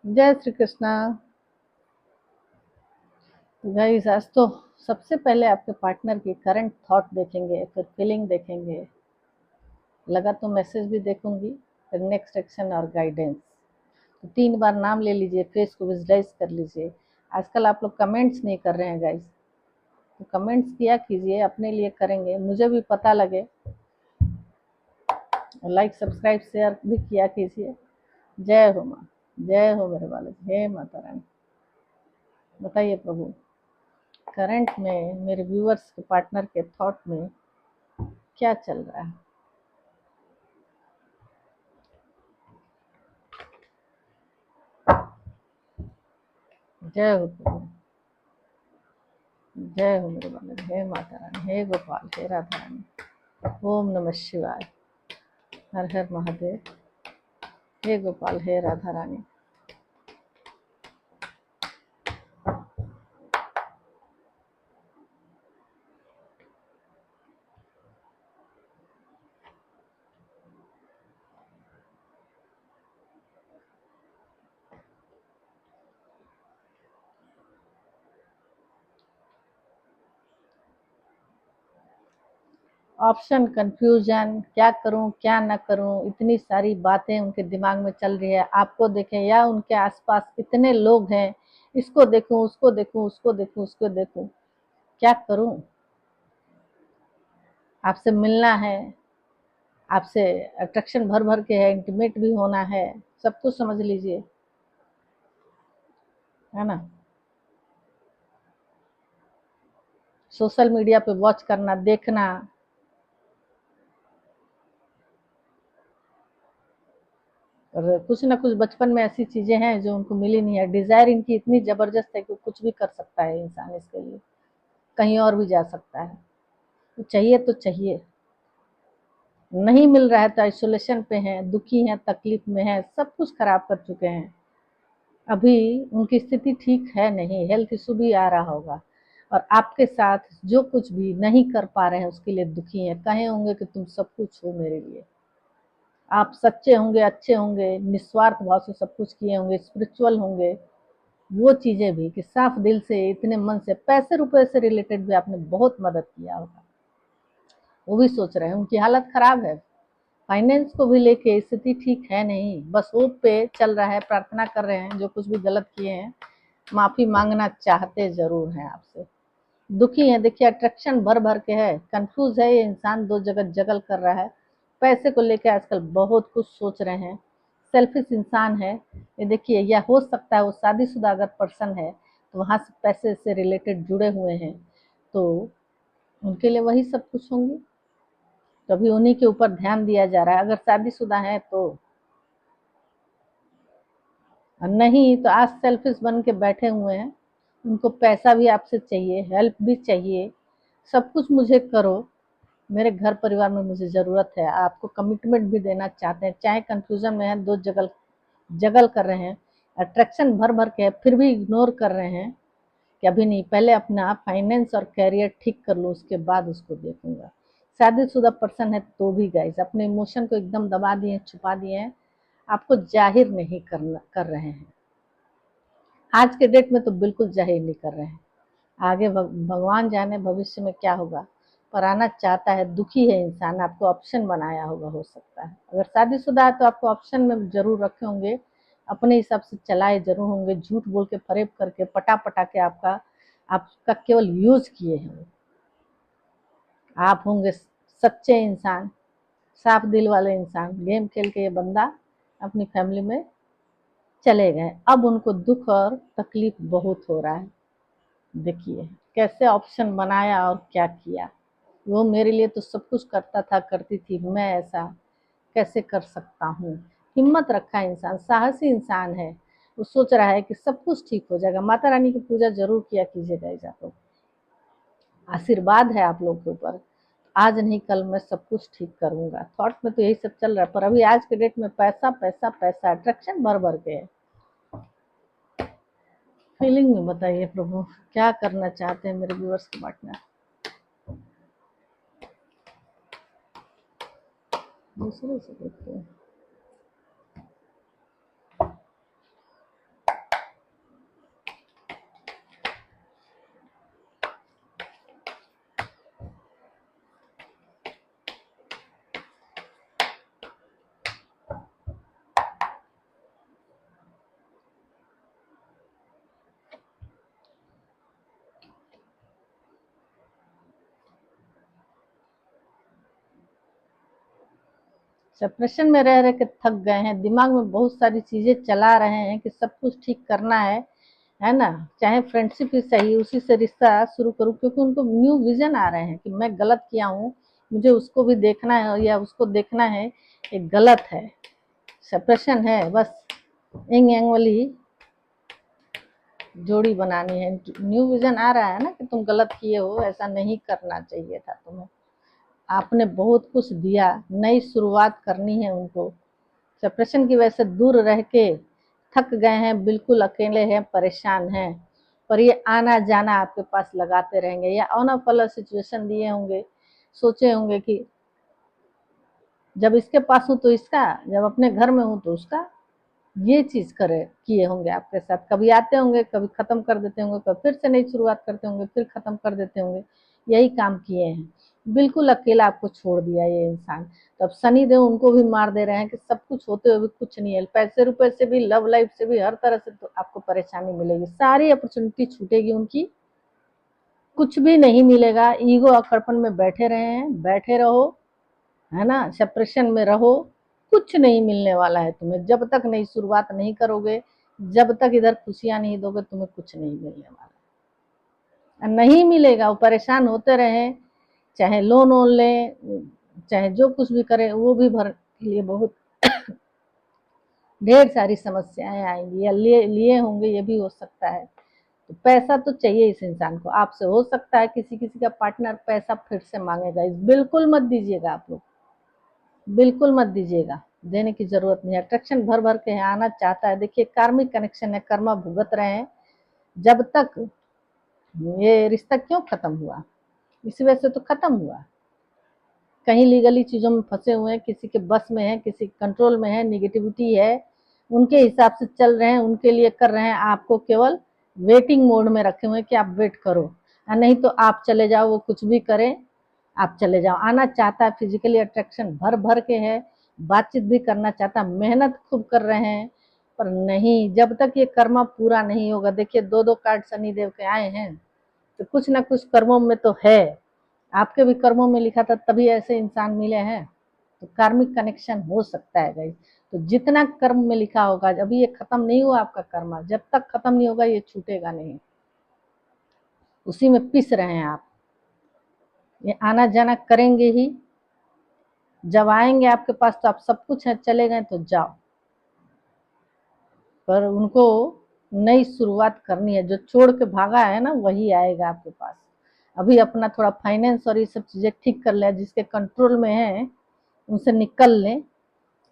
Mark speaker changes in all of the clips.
Speaker 1: जय श्री कृष्णा। गाइस, आज तो सबसे पहले आपके पार्टनर की करंट थॉट देखेंगे, फिर फीलिंग देखेंगे, लगा तो मैसेज भी देखूंगी, फिर नेक्स्ट एक्शन और गाइडेंस। तो 3 बार नाम ले लीजिए, फेस को विजुलाइज कर लीजिए। आजकल आप लोग कमेंट्स नहीं कर रहे हैं गाइस, तो कमेंट्स किया कीजिए, अपने लिए करेंगे, मुझे भी पता लगे। लाइक सब्सक्राइब शेयर भी किया कीजिए। जय हो माँ, जय हो मेरे बालक, हे माता रानी। बताइए प्रभु, करंट में मेरे व्यूअर्स के पार्टनर के थॉट में क्या चल रहा है। जय हो प्रभु, जय हो मेरे बालक, हे माता रानी, हे गोपाल, हे राधा रानी। ओम नमः शिवाय, हर हर महादेव, हे गोपाल, हे राधा रानी। ऑप्शन कंफ्यूजन, क्या करूं क्या ना करूं, इतनी सारी बातें उनके दिमाग में चल रही है। आपको देखें या उनके आसपास इतने लोग हैं, इसको देखूं, उसको देखूं, उसको देखूं, उसको देखूं, क्या करूं। आपसे मिलना है, आपसे अट्रैक्शन भर भर के है, इंटीमेट भी होना है, सब कुछ समझ लीजिए, है ना। सोशल मीडिया पे वॉच करना, देखना, और कुछ ना कुछ बचपन में ऐसी चीजें हैं जो उनको मिली नहीं है। डिजायर इनकी इतनी जबरदस्त है कि कुछ भी कर सकता है इंसान इसके लिए, कहीं और भी जा सकता है। तो चाहिए तो चाहिए, नहीं मिल रहा है तो आइसोलेशन पे हैं, दुखी हैं, तकलीफ में हैं, सब कुछ खराब कर चुके हैं। अभी उनकी स्थिति ठीक है नहीं, हेल्थ इशू भी आ रहा होगा, और आपके साथ जो कुछ भी नहीं कर पा रहे हैं उसके लिए दुखी हैं। कहे होंगे कि तुम सब कुछ हो मेरे लिए, आप सच्चे होंगे, अच्छे होंगे, निस्वार्थ भाव से सब कुछ किए होंगे, स्पिरिचुअल होंगे, वो चीजें भी कि साफ दिल से, इतने मन से, पैसे रुपए से रिलेटेड भी आपने बहुत मदद किया होगा, वो भी सोच रहे हैं। उनकी हालत खराब है, फाइनेंस को भी लेके स्थिति ठीक है नहीं, बस होप पे चल रहा है, प्रार्थना कर रहे हैं। जो कुछ भी गलत किए हैं माफी मांगना चाहते जरूर हैं आपसे, दुखी है। देखिए अट्रैक्शन भर भर के है, कंफ्यूज है ये इंसान, दो जगह जगल कर रहा है। पैसे को लेकर आजकल बहुत कुछ सोच रहे हैं, सेल्फिश इंसान है ये। देखिए, या हो सकता है वो शादीशुदा अगर पर्सन है तो वहां से पैसे से रिलेटेड जुड़े हुए हैं, तो उनके लिए वही सब कुछ होंगे, तभी उन्हीं के ऊपर ध्यान दिया जा रहा है। अगर शादीशुदा है तो नहीं, तो आज सेल्फिश बन के बैठे हुए हैं। उनको पैसा भी आपसे चाहिए, हेल्प भी चाहिए, सब कुछ मुझे करो, मेरे घर परिवार में मुझे ज़रूरत है। आपको कमिटमेंट भी देना चाहते हैं, चाहे कंफ्यूजन में है, दो जगल जगल कर रहे हैं, अट्रैक्शन भर भर के है, फिर भी इग्नोर कर रहे हैं कि अभी नहीं, पहले अपना फाइनेंस और कैरियर ठीक कर लो, उसके बाद उसको देखूंगा। शादीशुदा पर्सन है तो भी गाइस अपने इमोशन को एकदम दबा दिए, छुपा दिए हैं, आपको जाहिर नहीं कर रहे हैं। आज के डेट में तो बिल्कुल जाहिर नहीं कर रहे हैं। आगे भगवान जाने भविष्य में क्या होगा, पर आना चाहता है, दुखी है इंसान, आपको ऑप्शन बनाया होगा, हो सकता है। अगर शादीशुदा है तो आपको ऑप्शन में जरूर रखे होंगे, अपने हिसाब से चलाए जरूर होंगे, झूठ बोल के, फरेब करके, पटा पटा के आपका केवल यूज किए हैं। आप होंगे सच्चे इंसान, साफ दिल वाले इंसान। गेम खेल के ये बंदा अपनी फैमिली में चले गए, अब उनको दुख और तकलीफ बहुत हो रहा है। देखिए कैसे ऑप्शन बनाया और क्या किया। वो मेरे लिए तो सब कुछ करता था, करती थी, मैं ऐसा कैसे कर सकता हूँ। हिम्मत रखा इंसान, साहसी इंसान है, वो सोच रहा है कि सब कुछ ठीक हो जाएगा। माता रानी की पूजा जरूर किया कीजिएगा, ऐसा तो आशीर्वाद है आप लोग के ऊपर। आज नहीं कल मैं सब कुछ ठीक करूंगा, थॉट में तो यही सब चल रहा है, पर अभी आज के डेट में पैसा पैसा पैसा, अट्रैक्शन भर भर के है। फीलिंग में बताइए प्रभु, क्या करना चाहते हैं मेरे व्यूअर्स के पार्टनर। दूसरे से देखते हैं। सेपरेशन में रह रह के थक गए हैं, दिमाग में बहुत सारी चीजें चला रहे हैं कि सब कुछ ठीक करना है ना, चाहे फ्रेंडशिप ही सही उसी से रिश्ता शुरू करूं, क्योंकि उनको न्यू विजन आ रहे हैं कि मैं गलत किया हूँ, मुझे उसको भी देखना है या उसको देखना है, ये गलत है। सेपरेशन है, बस इंग एंग वाली जोड़ी बनानी है। न्यू विजन आ रहा है ना कि तुम गलत किए हो, ऐसा नहीं करना चाहिए था तुम्हें, आपने बहुत कुछ दिया, नई शुरुआत करनी है उनको। सेपरेशन की वजह से दूर रह के थक गए हैं, बिल्कुल अकेले हैं, परेशान हैं, पर ये आना जाना आपके पास लगाते रहेंगे, या ऑन ऑफ वाला सिचुएशन दिए होंगे, सोचे होंगे कि जब इसके पास हूँ तो इसका, जब अपने घर में हूँ तो उसका, ये चीज करे किए होंगे आपके साथ। कभी आते होंगे, कभी खत्म कर देते होंगे, कभी फिर से नई शुरुआत करते होंगे, फिर खत्म कर देते होंगे, यही काम किए हैं। बिल्कुल अकेला आपको छोड़ दिया ये इंसान। तो अब शनि देव उनको भी मार दे रहे हैं कि सब कुछ होते हुए भी कुछ नहीं है, पैसे रुपए से भी, लव लाइफ से भी, हर तरह से तो आपको परेशानी मिलेगी, सारी अपॉर्चुनिटी छूटेगी उनकी, कुछ भी नहीं मिलेगा। ईगो अकड़पन में बैठे रहे हैं, बैठे रहो, है ना, सेपरेशन में रहो, कुछ नहीं मिलने वाला है तुम्हें, जब तक नई शुरुआत नहीं करोगे, जब तक इधर खुशियां नहीं दोगे, तुम्हें कुछ नहीं मिलने वाला, नहीं मिलेगा। वो परेशान होते रहे, चाहे लोन वोन लें, चाहे जो कुछ भी करें, वो भी भर के लिए बहुत ढेर सारी समस्याएं आएंगी, या लिए होंगे, ये भी हो सकता है। तो पैसा तो चाहिए इस इंसान को आपसे, हो सकता है किसी किसी का पार्टनर पैसा फिर से मांगेगा, इस बिल्कुल मत दीजिएगा आप लोग, बिल्कुल मत दीजिएगा, देने की जरूरत नहीं है। अट्रैक्शन भर भर के आना चाहता है, देखिए कार्मिक कनेक्शन है, कर्मा भुगत रहे हैं। जब तक ये रिश्ता क्यों खत्म हुआ, इसी वजह से तो खत्म हुआ, कहीं लीगली चीजों में फंसे हुए हैं, किसी के बस में है, किसी कंट्रोल में है, निगेटिविटी है, उनके हिसाब से चल रहे हैं, उनके लिए कर रहे हैं, आपको केवल वेटिंग मोड में रखे हुए हैं कि आप वेट करो, और नहीं तो आप चले जाओ, वो कुछ भी करें, आप चले जाओ। आना चाहता है, फिजिकली अट्रैक्शन भर भर के है, बातचीत भी करना चाहता है, मेहनत खूब कर रहे हैं, पर नहीं, जब तक ये कर्म पूरा नहीं होगा। देखिए दो दो कार्ड शनिदेव के आए हैं, तो कुछ ना कुछ कर्मों में तो है, आपके भी कर्मों में लिखा था, तभी ऐसे इंसान मिले हैं। तो कार्मिक कनेक्शन हो सकता है गाइस। तो जितना कर्म में लिखा होगा, अभी ये खत्म नहीं हुआ आपका कर्म, जब तक खत्म नहीं होगा ये छूटेगा नहीं, उसी में पिस रहे हैं आप, ये आना जाना करेंगे ही। जब आएंगे आपके पास तो आप सब कुछ है, चले गए तो जाओ, पर उनको नई शुरुआत करनी है। जो छोड़ के भागा है ना, वही आएगा आपके पास। अभी अपना थोड़ा फाइनेंस और ये सब चीजें ठीक कर ले, जिसके कंट्रोल में है उनसे निकल लें,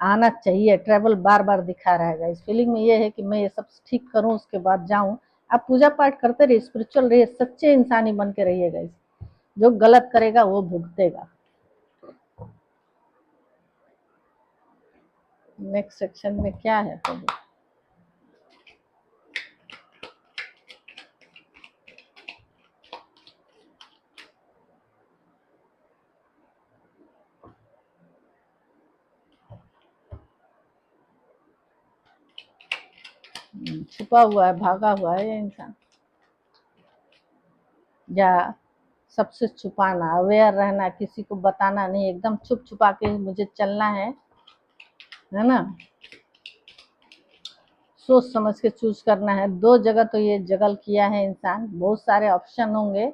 Speaker 1: आना चाहिए। ट्रैवल बार बार दिखा रहेगा, इस फीलिंग में ये है कि मैं ये सब ठीक करूं, उसके बाद जाऊं। आप पूजा पाठ करते रहिए, स्पिरिचुअल रहिए, सच्चे इंसान ही बन के रहिएगा। जो गलत करेगा वो भुगतेगा। नेक्स्ट सेक्शन में क्या है प्रभु? छुपा हुआ है, भागा हुआ है ये इंसान, या सबसे छुपाना, अवेयर रहना, किसी को बताना नहीं, एकदम छुप छुपा के मुझे चलना है ना, सोच समझ के चूज करना है। दो जगह तो ये जगल किया है इंसान, बहुत सारे ऑप्शन होंगे,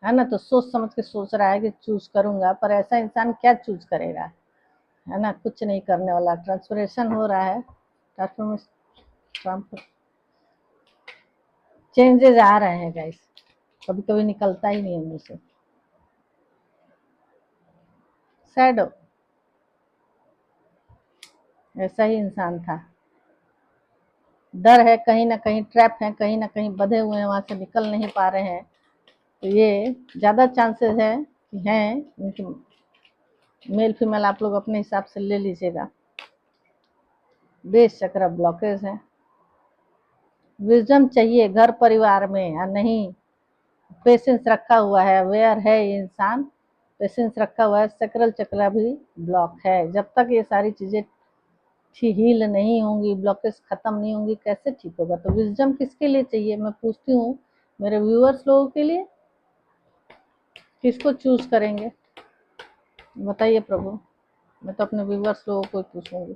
Speaker 1: है ना, तो सोच समझ के सोच रहा है कि चूज करूंगा, पर ऐसा इंसान क्या चूज करेगा, है ना, कुछ नहीं करने वाला। ट्रांसफॉर्मेशन हो रहा है, ट्रांसफॉर्मेशन, चेंजेस आ रहे हैं गाइस, कभी कभी निकलता ही नहीं है मुझसे। शैडो, ऐसा ही इंसान था, डर है, कहीं ना कहीं ट्रैप है, कहीं ना कहीं बंधे हुए हैं, वहां से निकल नहीं पा रहे हैं। तो ये ज्यादा चांसेस है कि हैं इनके, मेल फीमेल आप लोग अपने हिसाब से ले लीजिएगा। बेस चक्र ब्लॉकेज है, विजडम चाहिए घर परिवार में, या नहीं पेशेंस रखा हुआ है, अवेयर है ये इंसान, पेशेंस रखा हुआ है। सकरल चक्र भी ब्लॉक है, जब तक ये सारी चीजें हील नहीं होंगी, ब्लॉकेज खत्म नहीं होंगी, कैसे ठीक होगा? तो विजडम किसके लिए चाहिए, मैं पूछती हूँ मेरे व्यूअर्स लोगों के लिए, किसको चूज करेंगे बताइए प्रभु? मैं तो अपने व्यूवर्स लोगों को ही पूछूंगी,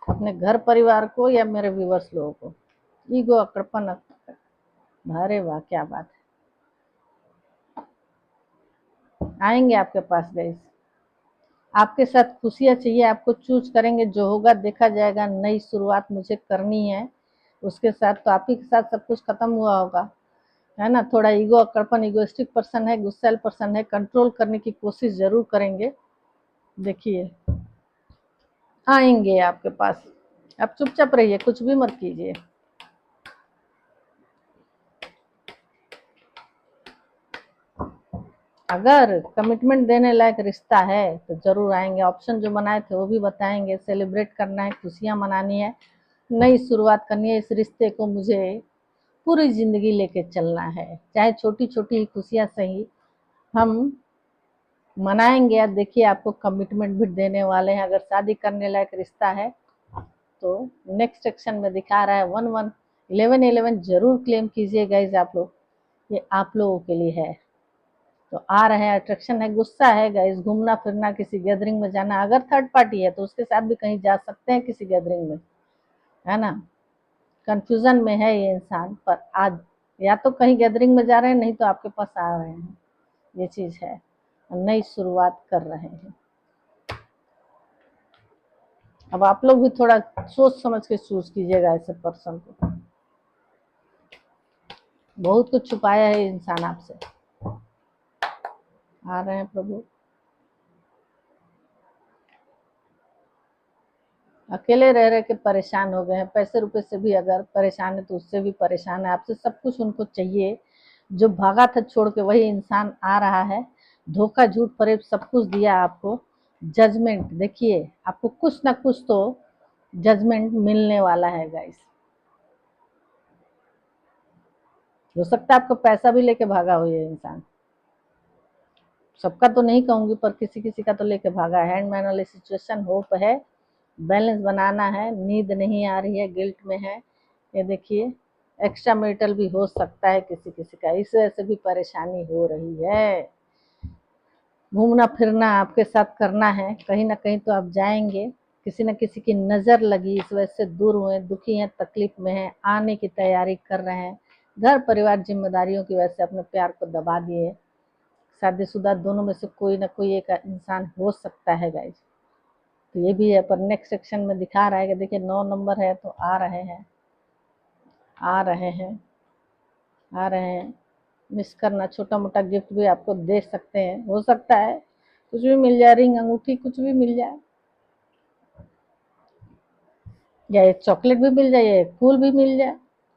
Speaker 1: अपने घर परिवार को या मेरे व्यूवर्स लोगों को। ईगो अकड़पन, अरे वाह क्या बात है। आएंगे आपके पास गाइस, आपके साथ खुशियाँ चाहिए, आपको चूज करेंगे, जो होगा देखा जाएगा। नई शुरुआत मुझे करनी है, उसके साथ तो आप ही के साथ सब कुछ खत्म हुआ होगा, है ना। थोड़ा ईगो अकड़पन, इगोइस्टिक पर्सन है, गुस्सैल पर्सन है, कंट्रोल करने की कोशिश जरूर करेंगे। देखिए आएंगे आपके पास, आप चुपचाप रहिए, कुछ भी मत कीजिए। अगर कमिटमेंट देने लायक रिश्ता है तो जरूर आएंगे। ऑप्शन जो बनाए थे वो भी बताएंगे। सेलिब्रेट करना है, खुशियां मनानी है, नई शुरुआत करनी है। इस रिश्ते को मुझे पूरी जिंदगी लेके चलना है, चाहे छोटी छोटी खुशियां सही हम मनाएंगे। अब देखिए आपको कमिटमेंट भी देने वाले हैं। अगर शादी करने लायक रिश्ता है तो नेक्स्ट सेक्शन में दिखा रहा है 1111 जरूर क्लेम कीजिएगा गाइस आप लोग, ये आप लोगों के लिए है। तो आ रहे हैं, अट्रैक्शन है, गुस्सा है गाइस, घूमना फिरना, किसी गैदरिंग में जाना। अगर थर्ड पार्टी है तो उसके साथ भी कहीं जा सकते हैं किसी गैदरिंग में, है ना। कंफ्यूजन में है ये इंसान, पर आज या तो कहीं गैदरिंग में जा रहे हैं, नहीं तो आपके पास आ रहे हैं। ये चीज है, नई शुरुआत कर रहे हैं। अब आप लोग भी थोड़ा सोच समझ के चूज कीजिएगा ऐसे पर्सन को। बहुत कुछ छुपाया है इंसान आपसे। आ रहे हैं प्रभु। अकेले रह रह के परेशान हो गए हैं, पैसे रुपए से भी अगर परेशान है तो उससे भी परेशान है। आपसे सब कुछ उनको चाहिए, जो भागा था छोड़ के वही इंसान आ रहा है। धोखा झूठ फरेब सब कुछ दिया आपको। जजमेंट देखिए, आपको कुछ ना कुछ तो जजमेंट मिलने वाला है गाइस। हो सकता है आपको पैसा भी लेके भागा हो ये इंसान, सबका तो नहीं कहूंगी पर किसी किसी का तो लेके भागा है। हैंडमैन वाली सिचुएशन, होप है, बैलेंस बनाना है, नींद नहीं आ रही है, गिल्ट में है। ये देखिए एक्स्ट्रा मैरिटल भी हो सकता है किसी किसी का, इस वजह से भी परेशानी हो रही है। घूमना फिरना आपके साथ करना है, कहीं ना कहीं तो आप जाएंगे। किसी न किसी की नज़र लगी, इस वजह से दूर हुए, दुखी हैं, तकलीफ में हैं, आने की तैयारी कर रहे हैं। घर परिवार जिम्मेदारियों की वजह से अपने प्यार को दबा दिए। शादीशुदा दोनों में से कोई ना कोई एक इंसान हो सकता है गाइज, तो ये भी है। पर नेक्स्ट सेक्शन में दिखा रहा है कि देखिए 9 नंबर है तो आ रहे हैं, आ रहे हैं, आ रहे हैं। मिस करना, छोटा मोटा गिफ्ट भी आपको दे सकते हैं, हो सकता है कुछ भी मिल जाए, रिंग अंगूठी कुछ भी मिल जाए, या एक चॉकलेट भी मिल जाए, एक फूल भी मिल जाए,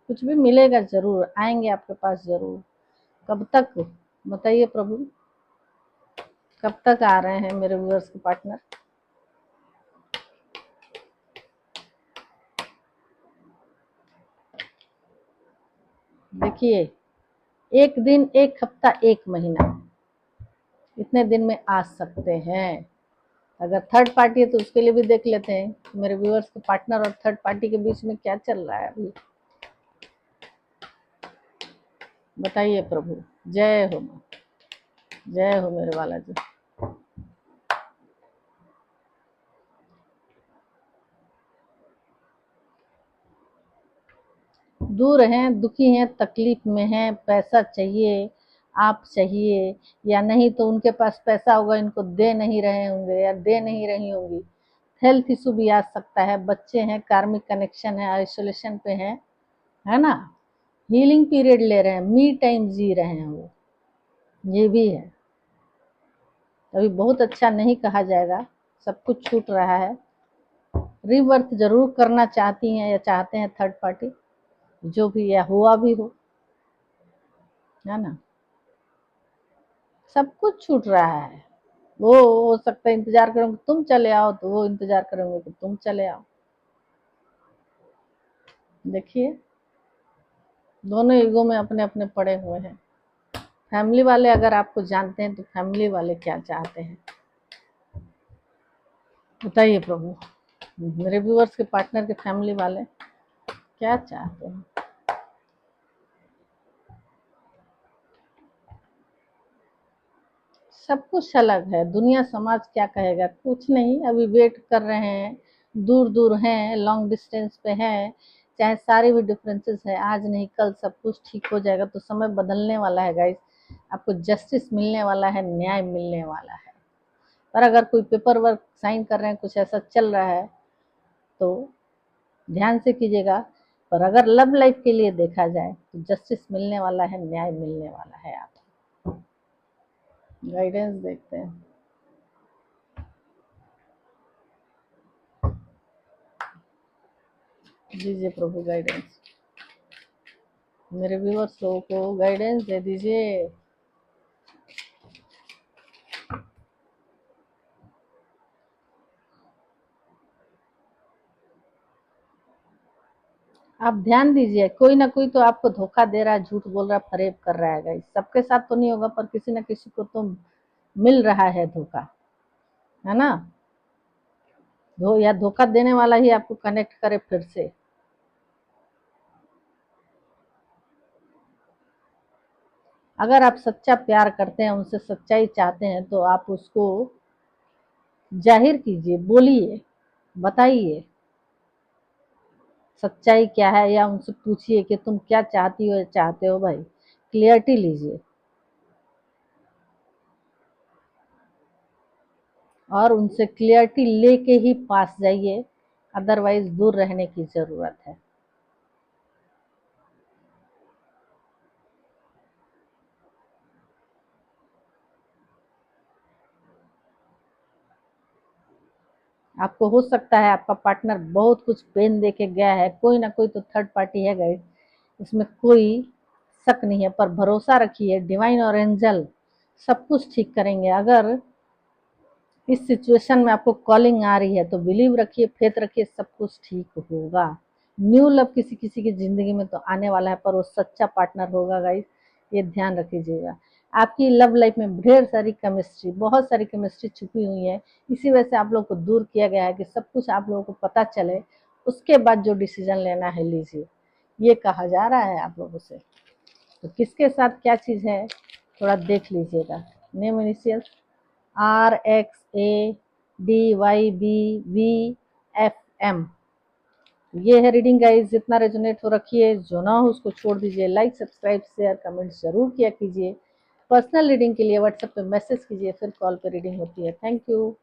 Speaker 1: कुछ भी मिलेगा। जरूर आएंगे आपके पास जरूर। कब तक बताइए प्रभु, कब तक आ रहे हैं मेरे व्यूअर्स के पार्टनर। देखिए एक दिन, एक हफ्ता, एक महीना, इतने दिन में आ सकते हैं। अगर थर्ड पार्टी है तो उसके लिए भी देख लेते हैं मेरे व्यूअर्स के पार्टनर और थर्ड पार्टी के बीच में क्या चल रहा है अभी। बताइए प्रभु। जय हो माँ, जय हो मेरे वाला जी। दूर हैं, दुखी हैं, तकलीफ में हैं, पैसा चाहिए, आप चाहिए या नहीं तो उनके पास पैसा होगा, इनको दे नहीं रहे होंगे या दे नहीं रही होंगी। हेल्थ इशू भी आ सकता है, बच्चे हैं, कार्मिक कनेक्शन है, आइसोलेशन पे है ना। हीलिंग पीरियड ले रहे हैं, मी टाइम जी रहे हैं वो, ये भी है। अभी बहुत अच्छा नहीं कहा जाएगा, सब कुछ छूट रहा है। रीबर्थ जरूर करना चाहती हैं या चाहते हैं थर्ड पार्टी, जो भी या हुआ भी है ना। सब कुछ छूट रहा है। वो हो सकता है इंतजार करेंगे तुम चले आओ, तो वो इंतजार करेंगे कि तुम चले आओ। देखिए दोनों ईगो में अपने अपने पड़े हुए हैं। फैमिली वाले अगर आपको जानते हैं तो फैमिली वाले क्या चाहते हैं बताइए प्रभु। मेरे व्यूअर्स के पार्टनर के फैमिली वाले क्या चाहते हैं। सब कुछ अलग है। दुनिया समाज क्या कहेगा, कुछ नहीं, अभी वेट कर रहे हैं। दूर दूर हैं, लॉन्ग डिस्टेंस पे हैं, चाहे सारे भी डिफरेंसेस है, आज नहीं कल सब कुछ ठीक हो जाएगा। तो समय बदलने वाला है गाइस, आपको जस्टिस मिलने वाला है, न्याय मिलने वाला है। पर अगर कोई पेपर वर्क साइन कर रहे हैं, कुछ ऐसा चल रहा है तो ध्यान से कीजिएगा। पर अगर लव लाइफ के लिए देखा जाए तो जस्टिस मिलने वाला है, न्याय मिलने वाला है। आप गाइडेंस देखते हैं। दीजिए प्रभु गाइडेंस, मेरे व्यूअर्स लोगों को गाइडेंस दे दीजिए। आप ध्यान दीजिए, कोई ना कोई तो आपको धोखा दे रहा है, झूठ बोल रहा है, फरेब कर रहा है गाइस। सबके साथ तो नहीं होगा, पर किसी ना किसी को तो मिल रहा है धोखा, है ना। या धोखा देने वाला ही आपको कनेक्ट करे फिर से। अगर आप सच्चा प्यार करते हैं, उनसे सच्चाई चाहते हैं, तो आप उसको जाहिर कीजिए, बोलिए, बताइए सच्चाई क्या है, या उनसे पूछिए कि तुम क्या चाहती हो, चाहते हो भाई, क्लियरिटी लीजिए और उनसे क्लियरिटी लेके ही पास जाइए, अदरवाइज दूर रहने की जरूरत है। आपको हो सकता है आपका पार्टनर बहुत कुछ पेन दे के गया है, कोई ना कोई तो थर्ड पार्टी है गाइस, इसमें कोई शक नहीं है। पर भरोसा रखिए, डिवाइन और एंजल सब कुछ ठीक करेंगे। अगर इस सिचुएशन में आपको कॉलिंग आ रही है तो बिलीव रखिए, फेथ रखिए, सब कुछ ठीक होगा। न्यू लव किसी किसी की जिंदगी में तो आने वाला है, पर वो सच्चा पार्टनर होगा गाइस, ये ध्यान रखिएगा। आपकी लव लाइफ में ढेर सारी केमिस्ट्री, बहुत सारी केमिस्ट्री छुपी हुई है, इसी वजह से आप लोग को दूर किया गया है कि सब कुछ आप लोगों को पता चले, उसके बाद जो डिसीजन लेना है लीजिए, ये कहा जा रहा है आप लोगों से। तो किसके साथ क्या चीज़ है थोड़ा देख लीजिएगा। नेम इनिशियल्स RXADYBVFM, ये है रीडिंग गाइस। जितना रेजोनेट हो रखिए, जो ना हो उसको छोड़ दीजिए। लाइक सब्सक्राइब शेयर कमेंट जरूर किया कीजिए। पर्सनल रीडिंग के लिए व्हाट्सएप पे मैसेज कीजिए, फिर कॉल पे रीडिंग होती है। Thank you.